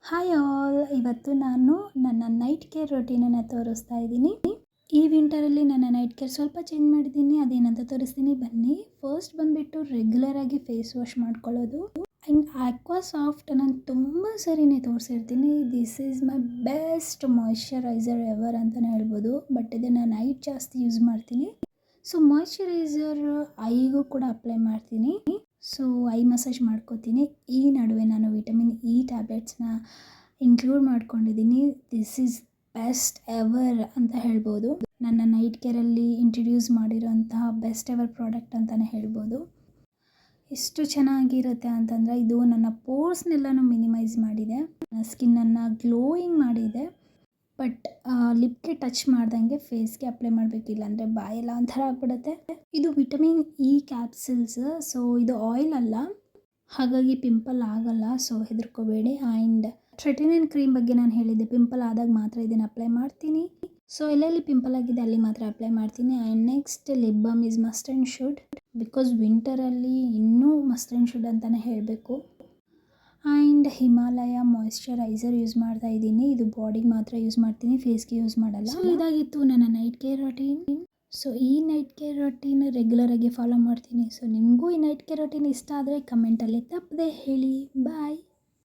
Hi all, ಇವತ್ತು ನಾನು ನನ್ನ ನೈಟ್ ಕೇರ್ ರೊಟೀನನ್ನು ತೋರಿಸ್ತಾ ಇದ್ದೀನಿ. ಈ ವಿಂಟರಲ್ಲಿ ನನ್ನ ನೈಟ್ ಕೇರ್ ಸ್ವಲ್ಪ ಚೇಂಜ್ ಮಾಡಿದ್ದೀನಿ. ಅದೇನಂತ ತೋರಿಸ್ತೀನಿ ಬನ್ನಿ. ಫಸ್ಟ್ ಬಂದುಬಿಟ್ಟು ರೆಗ್ಯುಲರ್ ಆಗಿ ಫೇಸ್ ವಾಶ್ ಮಾಡ್ಕೊಳ್ಳೋದು. ಆ್ಯಂಡ್ ಆಕ್ವಾ ಸಾಫ್ಟ್ ನಾನು ತುಂಬ ಸರಿನೇ ತೋರಿಸಿರ್ತೀನಿ. This is my best moisturiser ever ಅಂತಲೇ ಹೇಳ್ಬೋದು. ಬಟ್ ಇದನ್ನು ನೈಟ್ ಜಾಸ್ತಿ ಯೂಸ್ ಮಾಡ್ತೀನಿ. ಸೊ ಮಾಯ್ಶ್ಚರೈಸರ್ ಐಗೂ ಕೂಡ ಅಪ್ಲೈ ಮಾಡ್ತೀನಿ. ಸೊ ಐ ಮಸಾಜ್ ಮಾಡ್ಕೋತೀನಿ. ಈ ನಡುವೆ ನಾನು ವಿಟಮಿನ್ ಇ ಟ್ಯಾಬ್ಲೆಟ್ಸ್ನ ಇನ್ಕ್ಲೂಡ್ ಮಾಡ್ಕೊಂಡಿದ್ದೀನಿ. ದಿಸ್ ಈಸ್ ಬೆಸ್ಟ್ ಎವರ್ ಅಂತ ಹೇಳ್ಬೋದು. ನನ್ನ ನೈಟ್ ಕೇರಲ್ಲಿ ಇಂಟ್ರಡ್ಯೂಸ್ ಮಾಡಿರೋಂತಹ ಬೆಸ್ಟ್ ಎವರ್ ಪ್ರಾಡಕ್ಟ್ ಅಂತಲೇ ಹೇಳ್ಬೋದು. ಎಷ್ಟು ಚೆನ್ನಾಗಿರುತ್ತೆ ಅಂತಂದರೆ ಇದು ನನ್ನ ಪೋರ್ಸ್ನೆಲ್ಲನೂ ಮಿನಿಮೈಸ್ ಮಾಡಿದೆ, ನನ್ನ ಸ್ಕಿನ್ನನ್ನು ಗ್ಲೋಯಿಂಗ್ ಮಾಡಿದೆ. ಬಟ್ ಲಿಪ್ಗೆ ಟಚ್ ಮಾಡ್ದಂಗೆ ಫೇಸ್ಗೆ ಅಪ್ಲೈ ಮಾಡಬೇಕಿಲ್ಲ ಅಂದರೆ ಬಾಯೆಲ್ಲ ಒಂಥರ ಆಗ್ಬಿಡುತ್ತೆ. ಇದು ವಿಟಮಿನ್ ಇ ಕ್ಯಾಪ್ಸಿಲ್ಸ್. ಸೊ ಇದು ಆಯಿಲ್ ಅಲ್ಲ, ಹಾಗಾಗಿ ಪಿಂಪಲ್ ಆಗಲ್ಲ. ಸೊ ಹೆದರ್ಕೋಬೇಡಿ. ಆ್ಯಂಡ್ ಟ್ರೆಟಿನಿನ್ ಕ್ರೀಮ್ ಬಗ್ಗೆ ನಾನು ಹೇಳಿದ್ದೆ, ಪಿಂಪಲ್ ಆದಾಗ ಮಾತ್ರ ಇದನ್ನು ಅಪ್ಲೈ ಮಾಡ್ತೀನಿ. ಸೊ ಎಲ್ಲೆಲ್ಲಿ ಪಿಂಪಲ್ ಆಗಿದೆ ಅಲ್ಲಿ ಮಾತ್ರ ಅಪ್ಲೈ ಮಾಡ್ತೀನಿ. And next lip balm is must and should, because ವಿಂಟರಲ್ಲಿ ಇನ್ನೂ ಮಸ್ಟ್ ಆ್ಯಂಡ್ ಶುಡ್ ಅಂತಲೇ ಹೇಳಬೇಕು. ಆ್ಯಂಡ್ ಹಿಮಾಲಯ ಮಾಯ್ಶ್ಚರೈಸರ್ ಯೂಸ್ ಮಾಡ್ತಾ ಇದ್ದೀನಿ. ಇದು ಬಾಡಿಗೆ ಮಾತ್ರ ಯೂಸ್ ಮಾಡ್ತೀನಿ, ಫೇಸ್ಗೆ ಯೂಸ್ ಮಾಡಲ್ಲ. ಸೊ ಇದಾಗಿತ್ತು ನನ್ನ ನೈಟ್ ಕೇರ್ ರೊಟೀನ್. ಸೊ ಈ ನೈಟ್ ಕೇರ್ ರೊಟೀನ್ ರೆಗ್ಯುಲರಾಗಿ ಫಾಲೋ ಮಾಡ್ತೀನಿ. ಸೊ ನಿಮಗೂ ಈ ನೈಟ್ ಕೇರ್ ರೊಟೀನ್ ಇಷ್ಟ ಆದರೆ ಕಮೆಂಟಲ್ಲಿ ತಪ್ಪದೆ ಹೇಳಿ. ಬಾಯ್.